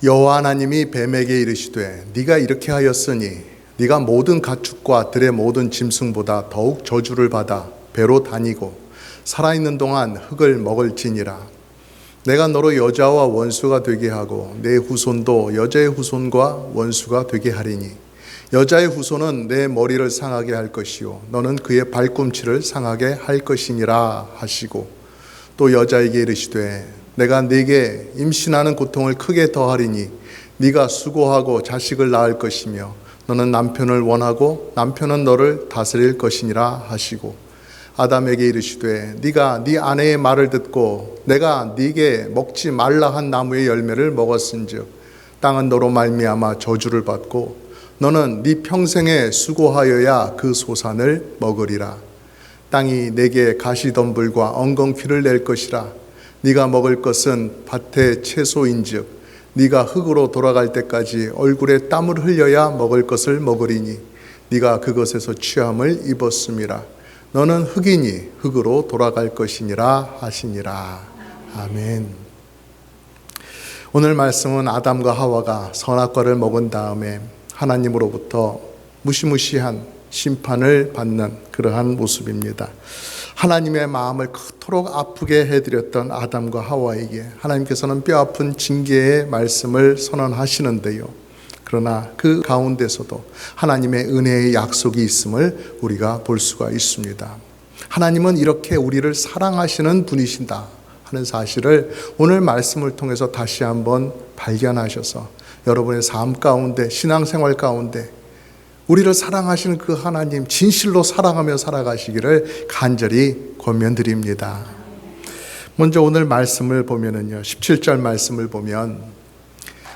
여호와 하나님이 뱀에게 이르시되 네가 이렇게 하였으니 네가 모든 가축과 들의 모든 짐승보다 더욱 저주를 받아 배로 다니고 살아있는 동안 흙을 먹을지니라. 내가 너로 여자와 원수가 되게 하고 내 후손도 여자의 후손과 원수가 되게 하리니 여자의 후손은 내 머리를 상하게 할 것이요 너는 그의 발꿈치를 상하게 할 것이니라 하시고, 또 여자에게 이르시되 내가 네게 임신하는 고통을 크게 더하리니 네가 수고하고 자식을 낳을 것이며 너는 남편을 원하고 남편은 너를 다스릴 것이니라 하시고, 아담에게 이르시되 네가 네 아내의 말을 듣고 내가 네게 먹지 말라 한 나무의 열매를 먹었은즉 땅은 너로 말미암아 저주를 받고 너는 네 평생에 수고하여야 그 소산을 먹으리라. 땅이 내게 가시덤불과 엉겅퀴를 낼 것이라. 네가 먹을 것은 밭의 채소인즉 네가 흙으로 돌아갈 때까지 얼굴에 땀을 흘려야 먹을 것을 먹으리니 네가 그것에서 취함을 입었음이라. 너는 흙이니 흙으로 돌아갈 것이니라 하시니라. 아멘. 오늘 말씀은 아담과 하와가 선악과를 먹은 다음에 하나님으로부터 무시무시한 심판을 받는 그러한 모습입니다. 하나님의 마음을 그토록 아프게 해드렸던 아담과 하와에게 하나님께서는 뼈아픈 징계의 말씀을 선언하시는데요, 그러나 그 가운데서도 하나님의 은혜의 약속이 있음을 우리가 볼 수가 있습니다. 하나님은 이렇게 우리를 사랑하시는 분이신다 하는 사실을 오늘 말씀을 통해서 다시 한번 발견하셔서 여러분의 삶 가운데, 신앙생활 가운데 우리를 사랑하시는 그 하나님 진실로 사랑하며 살아가시기를 간절히 권면드립니다. 먼저 오늘 말씀을 보면은요, 17절 말씀을 보면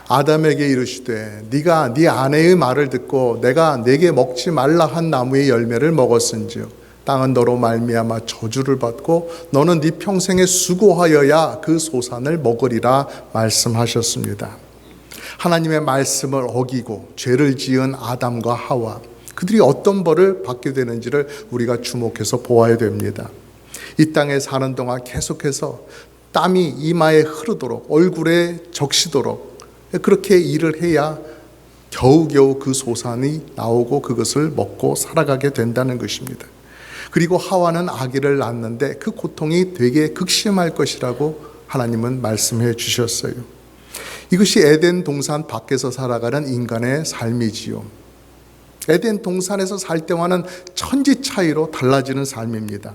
아담에게 이르시되 네가 네 아내의 말을 듣고 내가 네게 먹지 말라 한 나무의 열매를 먹었은즉 땅은 너로 말미암아 저주를 받고 너는 네 평생에 수고하여야 그 소산을 먹으리라 말씀하셨습니다. 하나님의 말씀을 어기고 죄를 지은 아담과 하와, 그들이 어떤 벌을 받게 되는지를 우리가 주목해서 보아야 됩니다. 이 땅에 사는 동안 계속해서 땀이 이마에 흐르도록 얼굴에 적시도록 그렇게 일을 해야 겨우겨우 그 소산이 나오고 그것을 먹고 살아가게 된다는 것입니다. 그리고 하와는 아기를 낳았는데 그 고통이 되게 극심할 것이라고 하나님은 말씀해 주셨어요. 이것이 에덴 동산 밖에서 살아가는 인간의 삶이지요. 에덴 동산에서 살 때와는 천지 차이로 달라지는 삶입니다.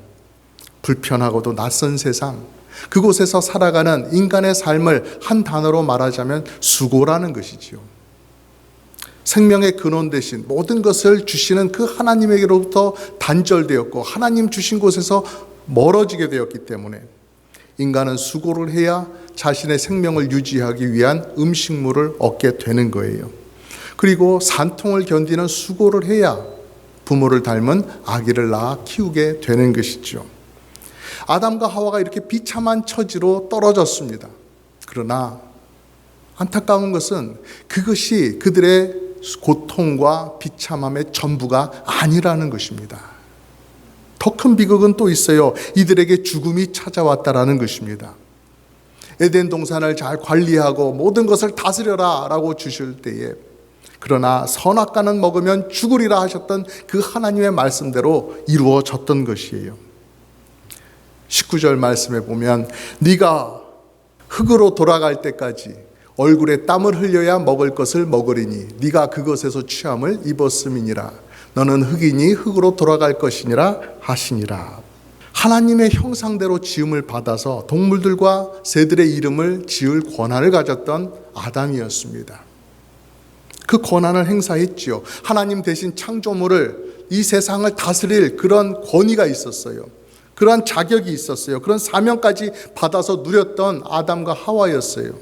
불편하고도 낯선 세상, 그곳에서 살아가는 인간의 삶을 한 단어로 말하자면 수고라는 것이지요. 생명의 근원 대신 모든 것을 주시는 그 하나님에게로부터 단절되었고 하나님 주신 곳에서 멀어지게 되었기 때문에 인간은 수고를 해야 자신의 생명을 유지하기 위한 음식물을 얻게 되는 거예요. 그리고 산통을 견디는 수고를 해야 부모를 닮은 아기를 낳아 키우게 되는 것이죠. 아담과 하와가 이렇게 비참한 처지로 떨어졌습니다. 그러나 안타까운 것은 그것이 그들의 고통과 비참함의 전부가 아니라는 것입니다. 더 큰 비극은 또 있어요. 이들에게 죽음이 찾아왔다라는 것입니다. 에덴 동산을 잘 관리하고 모든 것을 다스려라 라고 주실 때에, 그러나 선악과는 먹으면 죽으리라 하셨던 그 하나님의 말씀대로 이루어졌던 것이에요. 19절 말씀에 보면 네가 흙으로 돌아갈 때까지 얼굴에 땀을 흘려야 먹을 것을 먹으리니 네가 그것에서 취함을 입었음이니라. 너는 흙이니 흙으로 돌아갈 것이니라 하시니라. 하나님의 형상대로 지음을 받아서 동물들과 새들의 이름을 지을 권한을 가졌던 아담이었습니다. 그 권한을 행사했지요. 하나님 대신 창조물을, 이 세상을 다스릴 그런 권위가 있었어요. 그런 자격이 있었어요. 그런 사명까지 받아서 누렸던 아담과 하와였어요.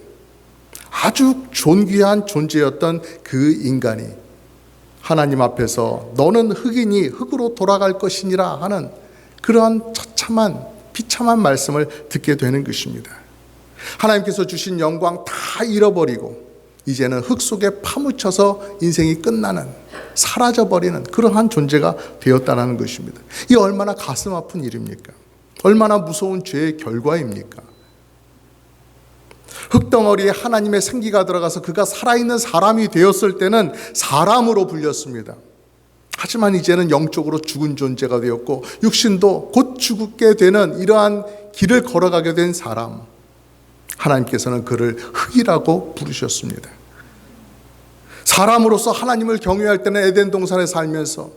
아주 존귀한 존재였던 그 인간이 하나님 앞에서 너는 흙이니 흙으로 돌아갈 것이니라 하는 그러한 처참한 비참한 말씀을 듣게 되는 것입니다. 하나님께서 주신 영광 다 잃어버리고 이제는 흙 속에 파묻혀서 인생이 끝나는, 사라져버리는 그러한 존재가 되었다는 것입니다. 이 얼마나 가슴 아픈 일입니까? 얼마나 무서운 죄의 결과입니까? 흙덩어리에 하나님의 생기가 들어가서 그가 살아있는 사람이 되었을 때는 사람으로 불렸습니다. 하지만 이제는 영적으로 죽은 존재가 되었고 육신도 곧 죽게 되는 이러한 길을 걸어가게 된 사람, 하나님께서는 그를 흙이라고 부르셨습니다. 사람으로서 하나님을 경외할 때는 에덴 동산에 살면서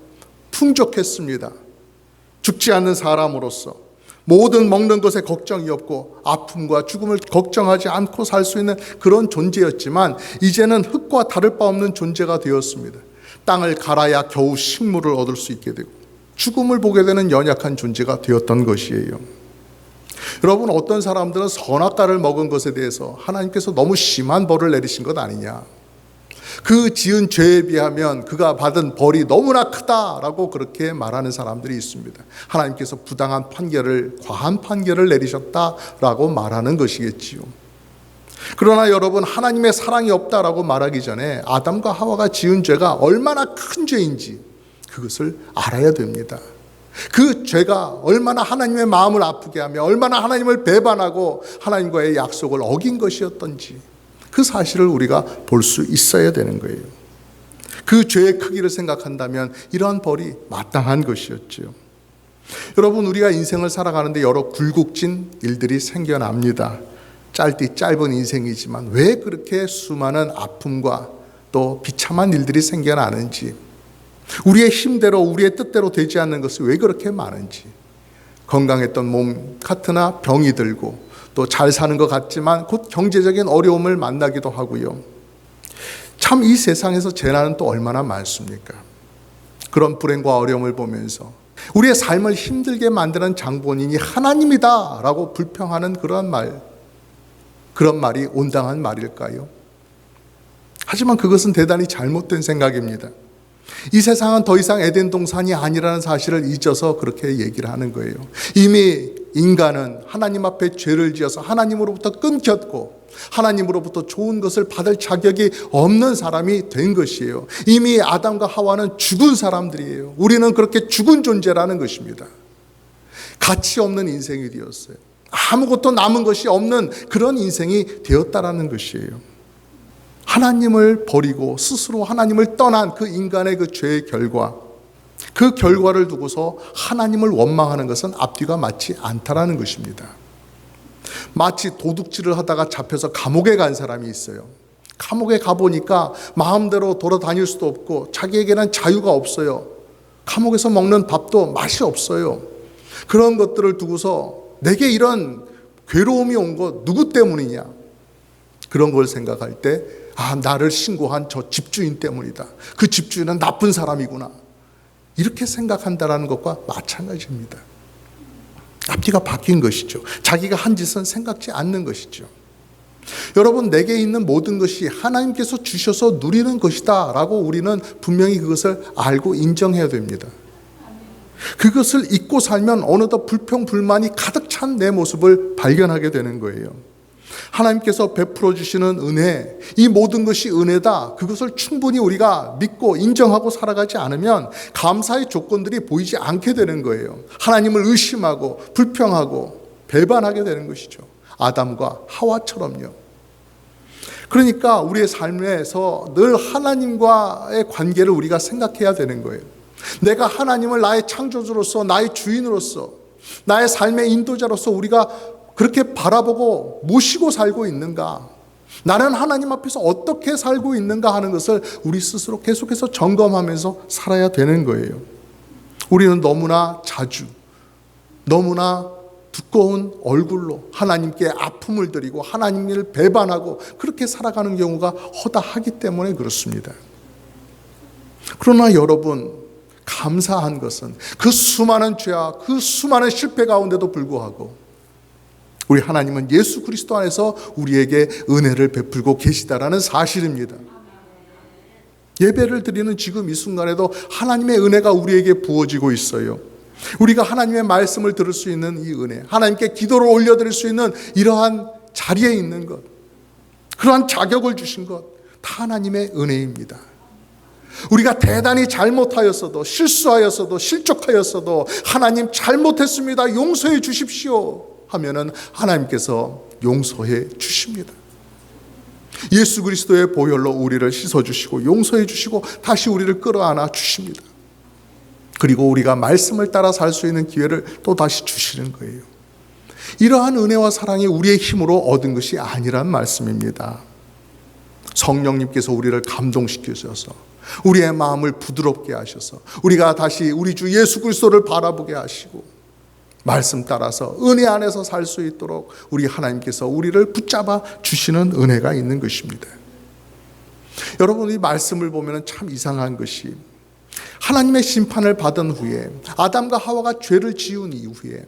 풍족했습니다. 죽지 않는 사람으로서 모든 먹는 것에 걱정이 없고 아픔과 죽음을 걱정하지 않고 살 수 있는 그런 존재였지만 이제는 흙과 다를 바 없는 존재가 되었습니다. 땅을 갈아야 겨우 식물을 얻을 수 있게 되고 죽음을 보게 되는 연약한 존재가 되었던 것이에요. 여러분, 어떤 사람들은 선악과를 먹은 것에 대해서 하나님께서 너무 심한 벌을 내리신 것 아니냐, 그 지은 죄에 비하면 그가 받은 벌이 너무나 크다라고 그렇게 말하는 사람들이 있습니다. 하나님께서 부당한 판결을, 과한 판결을 내리셨다라고 말하는 것이겠지요. 그러나 여러분, 하나님의 사랑이 없다라고 말하기 전에 아담과 하와가 지은 죄가 얼마나 큰 죄인지 그것을 알아야 됩니다. 그 죄가 얼마나 하나님의 마음을 아프게 하며 얼마나 하나님을 배반하고 하나님과의 약속을 어긴 것이었던지 그 사실을 우리가 볼 수 있어야 되는 거예요. 그 죄의 크기를 생각한다면 이러한 벌이 마땅한 것이었죠. 여러분, 우리가 인생을 살아가는데 여러 굴곡진 일들이 생겨납니다. 짧은 인생이지만 왜 그렇게 수많은 아픔과 또 비참한 일들이 생겨나는지, 우리의 힘대로 우리의 뜻대로 되지 않는 것이 왜 그렇게 많은지, 건강했던 몸 같으나 병이 들고 또 잘 사는 것 같지만 곧 경제적인 어려움을 만나기도 하고요. 참 이 세상에서 재난은 또 얼마나 많습니까? 그런 불행과 어려움을 보면서 우리의 삶을 힘들게 만드는 장본인이 하나님이다 라고 불평하는 그런 말이 온당한 말일까요? 하지만 그것은 대단히 잘못된 생각입니다. 이 세상은 더 이상 에덴 동산이 아니라는 사실을 잊어서 그렇게 얘기를 하는 거예요. 이미 인간은 하나님 앞에 죄를 지어서 하나님으로부터 끊겼고 하나님으로부터 좋은 것을 받을 자격이 없는 사람이 된 것이에요. 이미 아담과 하와는 죽은 사람들이에요. 우리는 그렇게 죽은 존재라는 것입니다. 가치 없는 인생이 되었어요. 아무것도 남은 것이 없는 그런 인생이 되었다라는 것이에요. 하나님을 버리고 스스로 하나님을 떠난 그 인간의 그 죄의 결과, 그 결과를 두고서 하나님을 원망하는 것은 앞뒤가 맞지 않다라는 것입니다. 마치 도둑질을 하다가 잡혀서 감옥에 간 사람이 있어요. 감옥에 가보니까 마음대로 돌아다닐 수도 없고 자기에게는 자유가 없어요. 감옥에서 먹는 밥도 맛이 없어요. 그런 것들을 두고서 내게 이런 괴로움이 온 것 누구 때문이냐, 그런 걸 생각할 때 나를 신고한 저 집주인 때문이다, 그 집주인은 나쁜 사람이구나, 이렇게 생각한다는 것과 마찬가지입니다. 앞뒤가 바뀐 것이죠. 자기가 한 짓은 생각지 않는 것이죠. 여러분, 내게 있는 모든 것이 하나님께서 주셔서 누리는 것이다 라고 우리는 분명히 그것을 알고 인정해야 됩니다. 그것을 잊고 살면 어느덧 불평, 불만이 가득 찬 내 모습을 발견하게 되는 거예요. 하나님께서 베풀어 주시는 은혜, 이 모든 것이 은혜다, 그것을 충분히 우리가 믿고 인정하고 살아가지 않으면 감사의 조건들이 보이지 않게 되는 거예요. 하나님을 의심하고 불평하고 배반하게 되는 것이죠. 아담과 하와처럼요. 그러니까 우리의 삶에서 늘 하나님과의 관계를 우리가 생각해야 되는 거예요. 내가 하나님을 나의 창조주로서, 나의 주인으로서, 나의 삶의 인도자로서 우리가 그렇게 바라보고 모시고 살고 있는가, 나는 하나님 앞에서 어떻게 살고 있는가 하는 것을 우리 스스로 계속해서 점검하면서 살아야 되는 거예요. 우리는 너무나 자주, 너무나 두꺼운 얼굴로 하나님께 아픔을 드리고 하나님을 배반하고 그렇게 살아가는 경우가 허다하기 때문에 그렇습니다. 그러나 여러분, 감사한 것은 그 수많은 죄와 그 수많은 실패 가운데도 불구하고 우리 하나님은 예수 그리스도 안에서 우리에게 은혜를 베풀고 계시다라는 사실입니다. 예배를 드리는 지금 이 순간에도 하나님의 은혜가 우리에게 부어지고 있어요. 우리가 하나님의 말씀을 들을 수 있는 이 은혜, 하나님께 기도를 올려드릴 수 있는 이러한 자리에 있는 것, 그러한 자격을 주신 것 다 하나님의 은혜입니다. 우리가 대단히 잘못하였어도, 실수하였어도, 실족하였어도 하나님 잘못했습니다, 용서해 주십시오 하면은 하나님께서 용서해 주십니다. 예수 그리스도의 보혈로 우리를 씻어주시고 용서해 주시고 다시 우리를 끌어안아 주십니다. 그리고 우리가 말씀을 따라 살 수 있는 기회를 또 다시 주시는 거예요. 이러한 은혜와 사랑이 우리의 힘으로 얻은 것이 아니란 말씀입니다. 성령님께서 우리를 감동시키셔서 우리의 마음을 부드럽게 하셔서 우리가 다시 우리 주 예수 그리스도를 바라보게 하시고 말씀 따라서 은혜 안에서 살 수 있도록 우리 하나님께서 우리를 붙잡아 주시는 은혜가 있는 것입니다. 여러분, 이 말씀을 보면 참 이상한 것이 하나님의 심판을 받은 후에 아담과 하와가 죄를 지은 이후에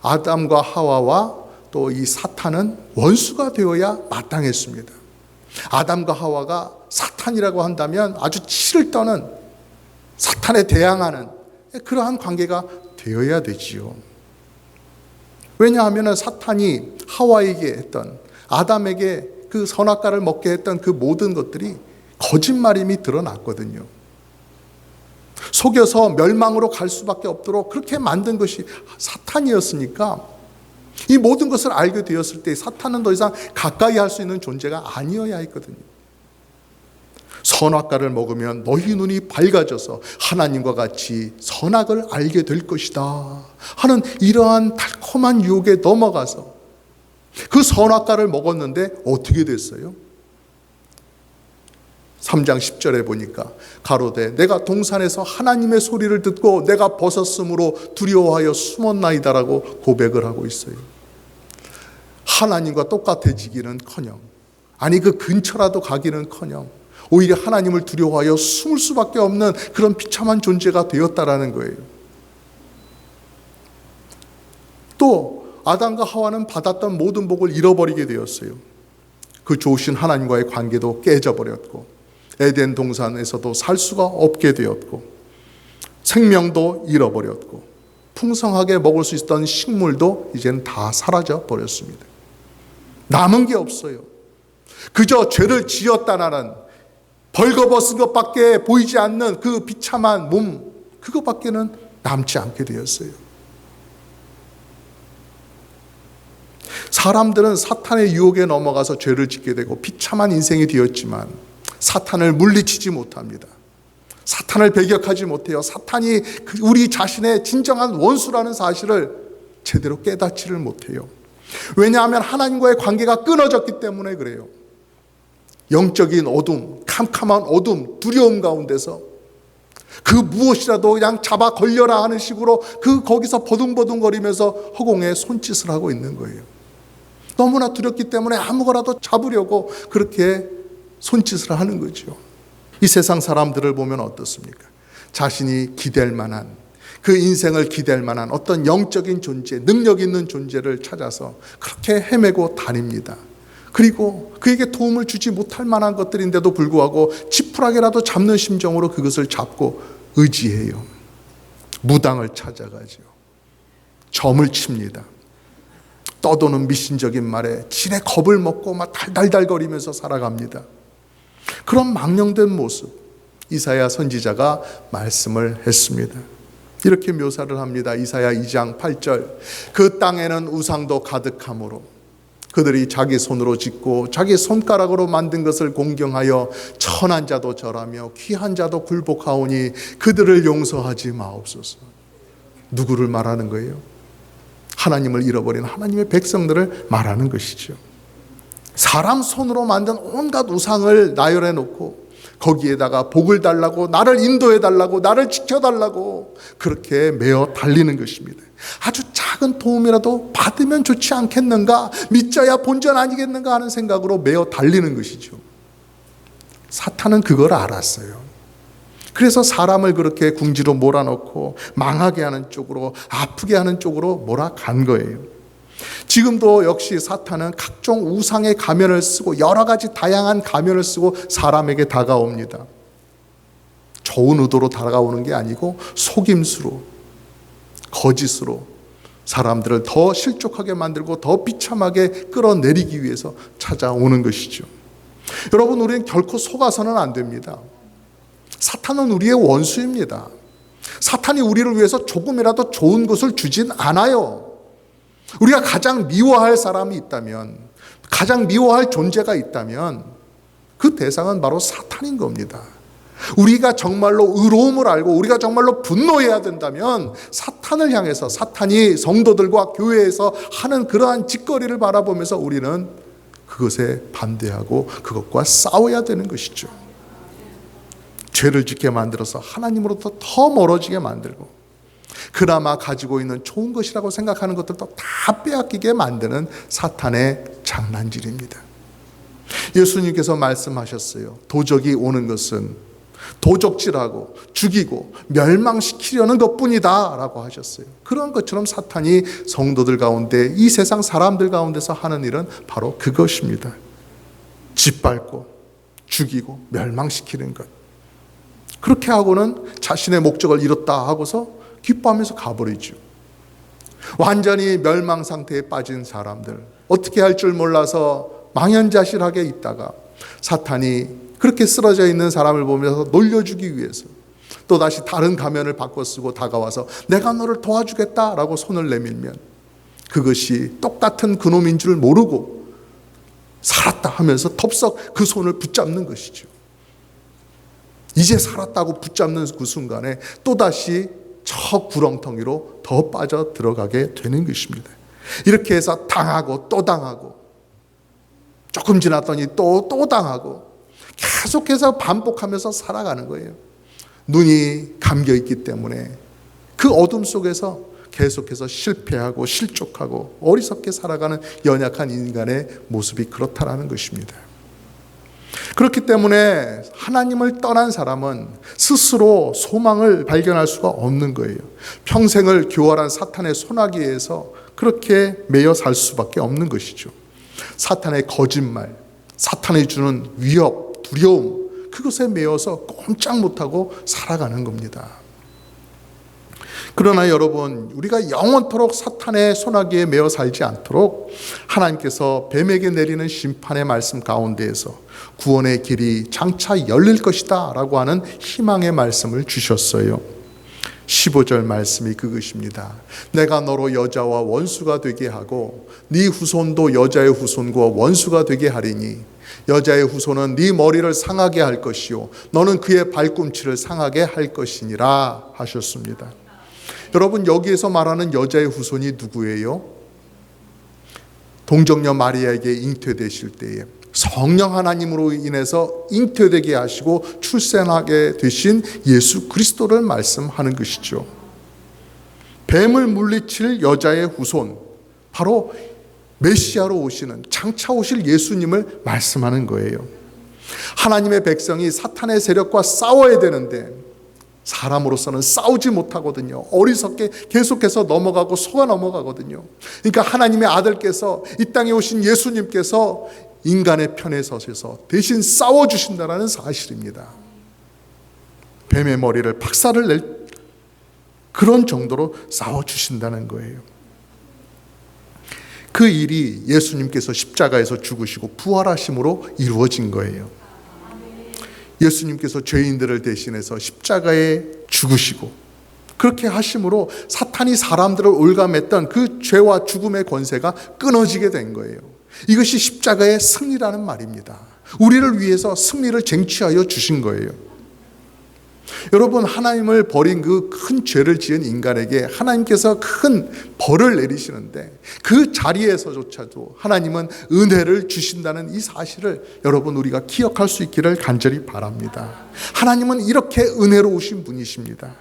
아담과 하와와 또 이 사탄은 원수가 되어야 마땅했습니다. 아담과 하와가 사탄이라고 한다면 아주 치를 떠는 사탄에 대항하는 그러한 관계가 되어야 되지요. 왜냐하면 사탄이 하와에게 했던, 아담에게 그 선악과를 먹게 했던 그 모든 것들이 거짓말임이 드러났거든요. 속여서 멸망으로 갈 수밖에 없도록 그렇게 만든 것이 사탄이었으니까 이 모든 것을 알게 되었을 때 사탄은 더 이상 가까이 할 수 있는 존재가 아니어야 했거든요. 선악과를 먹으면 너희 눈이 밝아져서 하나님과 같이 선악을 알게 될 것이다 하는 이러한 달콤한 유혹에 넘어가서 그 선악과를 먹었는데 어떻게 됐어요? 3장 10절에 보니까 가로되 내가 동산에서 하나님의 소리를 듣고 내가 벗었으므로 두려워하여 숨었나이다라고 고백을 하고 있어요. 하나님과 똑같아지기는커녕, 아니 그 근처라도 가기는커녕 오히려 하나님을 두려워하여 숨을 수밖에 없는 그런 비참한 존재가 되었다라는 거예요. 또 아담과 하와는 받았던 모든 복을 잃어버리게 되었어요. 그 좋으신 하나님과의 관계도 깨져버렸고 에덴 동산에서도 살 수가 없게 되었고 생명도 잃어버렸고 풍성하게 먹을 수 있던 식물도 이제는 다 사라져 버렸습니다. 남은 게 없어요. 그저 죄를 지었다라는 벌거벗은 것밖에 보이지 않는 그 비참한 몸, 그것밖에는 남지 않게 되었어요. 사람들은 사탄의 유혹에 넘어가서 죄를 짓게 되고 비참한 인생이 되었지만 사탄을 물리치지 못합니다. 사탄을 배격하지 못해요. 사탄이 우리 자신의 진정한 원수라는 사실을 제대로 깨닫지를 못해요. 왜냐하면 하나님과의 관계가 끊어졌기 때문에 그래요. 영적인 어둠, 캄캄한 어둠, 두려움 가운데서 그 무엇이라도 그냥 잡아 걸려라 하는 식으로 거기서 버둥버둥거리면서 허공에 손짓을 하고 있는 거예요. 너무나 두렵기 때문에 아무거나도 잡으려고 그렇게 손짓을 하는 거죠. 이 세상 사람들을 보면 어떻습니까? 자신이 기댈 만한, 그 인생을 기댈 만한 어떤 영적인 존재, 능력 있는 존재를 찾아서 그렇게 헤매고 다닙니다. 그리고 그에게 도움을 주지 못할 만한 것들인데도 불구하고 지푸라기라도 잡는 심정으로 그것을 잡고 의지해요. 무당을 찾아가죠. 점을 칩니다. 떠도는 미신적인 말에 진의 겁을 먹고 막 달달달거리면서 살아갑니다. 그런 망령된 모습, 이사야 선지자가 말씀을 했습니다. 이렇게 묘사를 합니다. 이사야 2장 8절. 그 땅에는 우상도 가득하므로 그들이 자기 손으로 짓고 자기 손가락으로 만든 것을 공경하여 천한 자도 절하며 귀한 자도 굴복하오니 그들을 용서하지 마옵소서. 누구를 말하는 거예요? 하나님을 잃어버린 하나님의 백성들을 말하는 것이죠. 사람 손으로 만든 온갖 우상을 나열해 놓고 거기에다가 복을 달라고, 나를 인도해 달라고, 나를 지켜달라고 그렇게 메어 달리는 것입니다. 아주 작은 도움이라도 받으면 좋지 않겠는가, 믿자야 본전 아니겠는가 하는 생각으로 메어 달리는 것이죠. 사탄은 그걸 알았어요. 그래서 사람을 그렇게 궁지로 몰아넣고 망하게 하는 쪽으로, 아프게 하는 쪽으로 몰아간 거예요. 지금도 역시 사탄은 각종 우상의 가면을 쓰고 여러 가지 다양한 가면을 쓰고 사람에게 다가옵니다. 좋은 의도로 다가오는 게 아니고 속임수로, 거짓으로 사람들을 더 실족하게 만들고 더 비참하게 끌어내리기 위해서 찾아오는 것이죠. 여러분, 우리는 결코 속아서는 안 됩니다. 사탄은 우리의 원수입니다. 사탄이 우리를 위해서 조금이라도 좋은 것을 주진 않아요. 우리가 가장 미워할 사람이 있다면 가장 미워할 존재가 있다면 그 대상은 바로 사탄인 겁니다. 우리가 정말로 의로움을 알고 우리가 정말로 분노해야 된다면 사탄을 향해서, 사탄이 성도들과 교회에서 하는 그러한 짓거리를 바라보면서 우리는 그것에 반대하고 그것과 싸워야 되는 것이죠. 죄를 짓게 만들어서 하나님으로부터 더 멀어지게 만들고 그나마 가지고 있는 좋은 것이라고 생각하는 것들도 다 빼앗기게 만드는 사탄의 장난질입니다. 예수님께서 말씀하셨어요. 도적이 오는 것은 도적질하고 죽이고 멸망시키려는 것뿐이다 라고 하셨어요. 그런 것처럼 사탄이 성도들 가운데, 이 세상 사람들 가운데서 하는 일은 바로 그것입니다. 짓밟고 죽이고 멸망시키는 것. 그렇게 하고는 자신의 목적을 이뤘다 하고서 기뻐하면서 가버리죠. 완전히 멸망 상태에 빠진 사람들, 어떻게 할 줄 몰라서 망연자실하게 있다가 사탄이 그렇게 쓰러져 있는 사람을 보면서 놀려주기 위해서 또다시 다른 가면을 바꿔 쓰고 다가와서 내가 너를 도와주겠다라고 손을 내밀면 그것이 똑같은 그놈인 줄 모르고 살았다 하면서 덥석 그 손을 붙잡는 것이죠. 이제 살았다고 붙잡는 그 순간에 또다시 저 구렁텅이로 더 빠져 들어가게 되는 것입니다. 이렇게 해서 당하고 또 당하고 조금 지났더니 또 당하고 계속해서 반복하면서 살아가는 거예요. 눈이 감겨있기 때문에 그 어둠 속에서 계속해서 실패하고 실족하고 어리석게 살아가는 연약한 인간의 모습이 그렇다라는 것입니다. 그렇기 때문에 하나님을 떠난 사람은 스스로 소망을 발견할 수가 없는 거예요. 평생을 교활한 사탄의 소나기에서 그렇게 매여 살 수밖에 없는 것이죠. 사탄의 거짓말, 사탄이 주는 위협, 두려움, 그것에 매여서 꼼짝 못하고 살아가는 겁니다. 그러나 여러분, 우리가 영원토록 사탄의 소나기에 매여 살지 않도록 하나님께서 뱀에게 내리는 심판의 말씀 가운데에서 구원의 길이 장차 열릴 것이다 라고 하는 희망의 말씀을 주셨어요. 15절 말씀이 그것입니다. 내가 너로 여자와 원수가 되게 하고 네 후손도 여자의 후손과 원수가 되게 하리니 여자의 후손은 네 머리를 상하게 할 것이요 너는 그의 발꿈치를 상하게 할 것이니라 하셨습니다. 여러분, 여기에서 말하는 여자의 후손이 누구예요? 동정녀 마리아에게 잉태되실 때에 성령 하나님으로 인해서 잉태되게 하시고 출생하게 되신 예수 그리스도를 말씀하는 것이죠. 뱀을 물리칠 여자의 후손, 바로 메시아로 오시는, 장차 오실 예수님을 말씀하는 거예요. 하나님의 백성이 사탄의 세력과 싸워야 되는데 사람으로서는 싸우지 못하거든요. 어리석게 계속해서 넘어가고 속아 넘어가거든요. 그러니까 하나님의 아들께서, 이 땅에 오신 예수님께서 인간의 편에 서셔서 대신 싸워주신다는 사실입니다. 뱀의 머리를 박살을 낼 그런 정도로 싸워주신다는 거예요. 그 일이 예수님께서 십자가에서 죽으시고 부활하심으로 이루어진 거예요. 예수님께서 죄인들을 대신해서 십자가에 죽으시고 그렇게 하심으로 사탄이 사람들을 올감했던 그 죄와 죽음의 권세가 끊어지게 된 거예요. 이것이 십자가의 승리라는 말입니다. 우리를 위해서 승리를 쟁취하여 주신 거예요. 여러분, 하나님을 버린 그 큰 죄를 지은 인간에게 하나님께서 큰 벌을 내리시는데 그 자리에서조차도 하나님은 은혜를 주신다는 이 사실을 여러분, 우리가 기억할 수 있기를 간절히 바랍니다. 하나님은 이렇게 은혜로우신 분이십니다.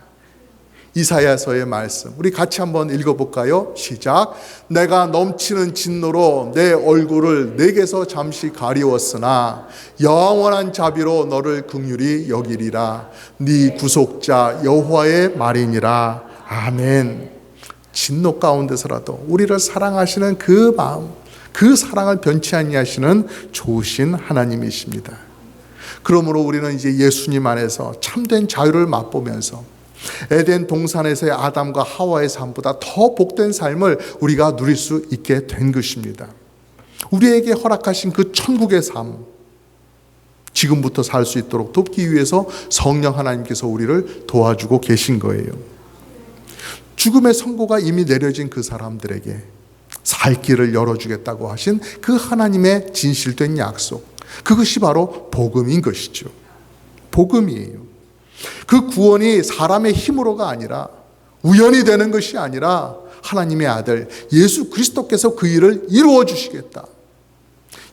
이사야서의 말씀 우리 같이 한번 읽어볼까요? 시작. 내가 넘치는 진노로 내 얼굴을 내게서 잠시 가리웠으나 영원한 자비로 너를 긍휼히 여기리라. 네 구속자 여호와의 말이니라. 아멘. 진노 가운데서라도 우리를 사랑하시는 그 마음, 그 사랑을 변치 아니하시는 좋으신 하나님이십니다. 그러므로 우리는 이제 예수님 안에서 참된 자유를 맛보면서 에덴 동산에서의 아담과 하와의 삶보다 더 복된 삶을 우리가 누릴 수 있게 된 것입니다. 우리에게 허락하신 그 천국의 삶, 지금부터 살 수 있도록 돕기 위해서 성령 하나님께서 우리를 도와주고 계신 거예요. 죽음의 선고가 이미 내려진 그 사람들에게 살 길을 열어주겠다고 하신 그 하나님의 진실된 약속, 그것이 바로 복음인 것이죠. 복음이에요. 그 구원이 사람의 힘으로가 아니라, 우연히 되는 것이 아니라 하나님의 아들 예수 그리스도께서 그 일을 이루어 주시겠다,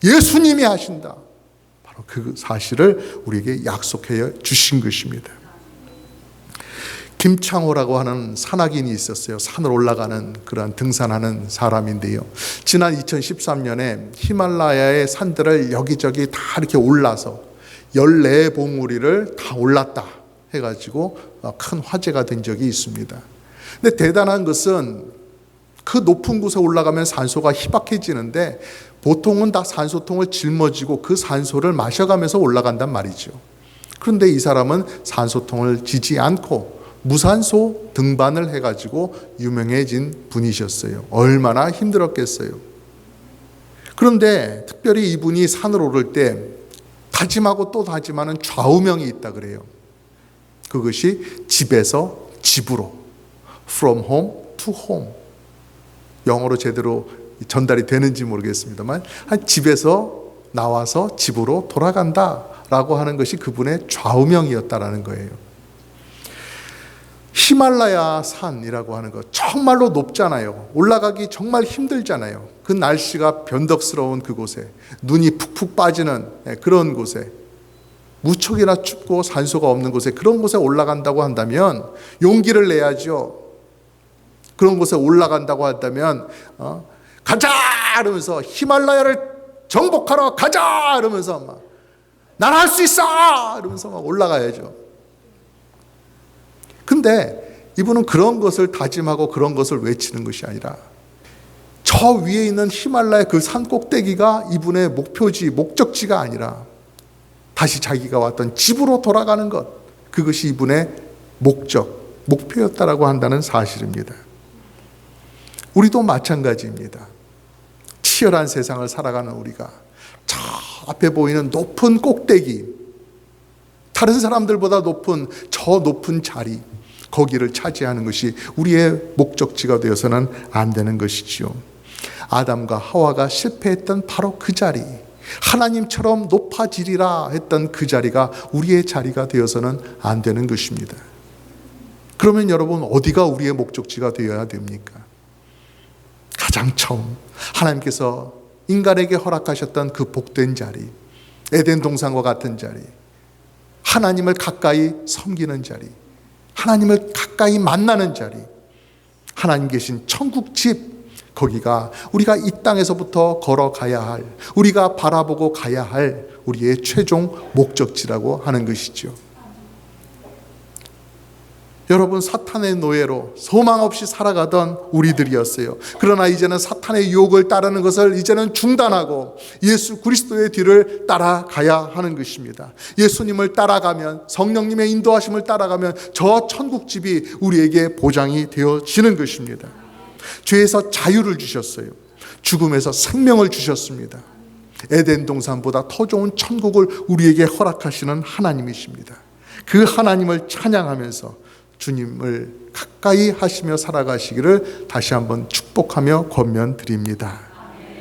예수님이 하신다, 바로 그 사실을 우리에게 약속해 주신 것입니다. 김창호라고 하는 산악인이 있었어요. 산을 올라가는 그런 등산하는 사람인데요, 지난 2013년에 히말라야의 산들을 여기저기 다 이렇게 올라서 14봉우리를 다 올랐다 해가지고 큰 화제가 된 적이 있습니다. 근데 대단한 것은 그 높은 곳에 올라가면 산소가 희박해지는데 보통은 다 산소통을 짊어지고 그 산소를 마셔가면서 올라간단 말이죠. 그런데 이 사람은 산소통을 지지 않고 무산소 등반을 해가지고 유명해진 분이셨어요. 얼마나 힘들었겠어요. 그런데 특별히 이분이 산을 오를 때 다짐하고 또 다짐하는 좌우명이 있다 그래요. 그것이 집에서 집으로, from home to home. 영어로 제대로 전달이 되는지 모르겠습니다만, 집에서 나와서 집으로 돌아간다라고 하는 것이 그분의 좌우명이었다라는 거예요. 히말라야 산이라고 하는 것 정말로 높잖아요. 올라가기 정말 힘들잖아요. 그 날씨가 변덕스러운 그곳에, 눈이 푹푹 빠지는 그런 곳에, 무척이나 춥고 산소가 없는 곳에, 그런 곳에 올라간다고 한다면 용기를 내야죠. 그런 곳에 올라간다고 한다면 가자! 이러면서 히말라야를 정복하러 가자! 이러면서 막 난 할 수 있어! 이러면서 막 올라가야죠. 근데 이분은 그런 것을 다짐하고 그런 것을 외치는 것이 아니라 저 위에 있는 히말라야 그 산 꼭대기가 이분의 목표지, 목적지가 아니라 다시 자기가 왔던 집으로 돌아가는 것, 그것이 이분의 목적, 목표였다라고 한다는 사실입니다. 우리도 마찬가지입니다. 치열한 세상을 살아가는 우리가 저 앞에 보이는 높은 꼭대기, 다른 사람들보다 높은 저 높은 자리, 거기를 차지하는 것이 우리의 목적지가 되어서는 안 되는 것이지요. 아담과 하와가 실패했던 바로 그 자리, 하나님처럼 높아지리라 했던 그 자리가 우리의 자리가 되어서는 안 되는 것입니다. 그러면 여러분, 어디가 우리의 목적지가 되어야 됩니까? 가장 처음 하나님께서 인간에게 허락하셨던 그 복된 자리, 에덴 동산과 같은 자리, 하나님을 가까이 섬기는 자리, 하나님을 가까이 만나는 자리, 하나님 계신 천국 집, 거기가 우리가 이 땅에서부터 걸어가야 할, 우리가 바라보고 가야 할 우리의 최종 목적지라고 하는 것이죠. 여러분, 사탄의 노예로 소망 없이 살아가던 우리들이었어요. 그러나 이제는 사탄의 유혹을 따르는 것을 이제는 중단하고 예수 그리스도의 뒤를 따라가야 하는 것입니다. 예수님을 따라가면, 성령님의 인도하심을 따라가면 저 천국집이 우리에게 보장이 되어지는 것입니다. 죄에서 자유를 주셨어요. 죽음에서 생명을 주셨습니다. 에덴 동산보다 더 좋은 천국을 우리에게 허락하시는 하나님이십니다. 그 하나님을 찬양하면서 주님을 가까이 하시며 살아가시기를 다시 한번 축복하며 권면드립니다.